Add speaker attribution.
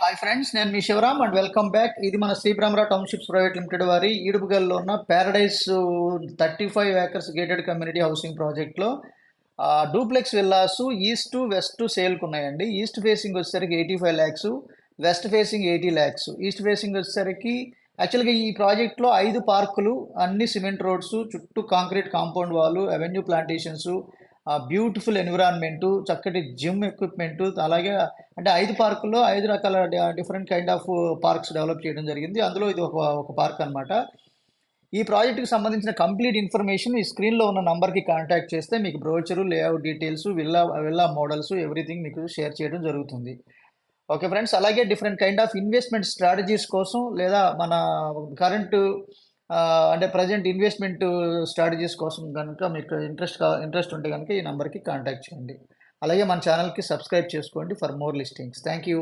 Speaker 1: Hi friends, నేను మీ Sivaram and welcome back. ఇది మన Sri Brahmara townships private limited వారి ఈడుపుగల్లో ఉన్న paradise 35 acres gated community housing ప్రాజెక్ట్లో డూప్లెక్స్ విల్లాస్ ఈస్ట్ వెస్ట్ సేల్కి ఉన్నాయండి. ఈస్ట్ ఫేసింగ్ వచ్చేసరికి 85 lakhs, west facing 80 lakhs. East facing వచ్చేసరికి యాక్చువల్గా ఈ ప్రాజెక్ట్లో 5 పార్కులు, అన్ని సిమెంట్ రోడ్స్, చుట్టూ కాంక్రీట్ కాంపౌండ్ వాళ్ళు, అవెన్యూ ప్లాంటేషన్స్, బ్యూటిఫుల్ ఎన్విరాన్మెంటు, చక్కటి జిమ్ ఎక్విప్మెంటు, అలాగే అంటే 5 పార్కుల్లో 5 రకాల different kind of parks develop చేయడం జరిగింది. అందులో ఇది ఒక పార్క్ అనమాట. ఈ ప్రాజెక్టుకి సంబంధించిన కంప్లీట్ ఇన్ఫర్మేషన్ ఈ స్క్రీన్లో ఉన్న నంబర్కి కాంటాక్ట్ చేస్తే మీకు brochure, layout details, villa villa models, everything మీకు షేర్ చేయడం జరుగుతుంది. ఓకే ఫ్రెండ్స్, అలాగే different kind of investment strategies కోసం లేదా మన కరెంట్ అంటే ప్రజెంట్ ఇన్వెస్ట్మెంట్ స్ట్రాటజీస్ కోసం కనుక మీకు ఇంట్రెస్ట్ ఉంటే కనుక ఈ నెంబర్కి కాంటాక్ట్ చేయండి. అలాగే మన ఛానల్కి సబ్స్క్రైబ్ చేసుకోండి for more listings. Thank you.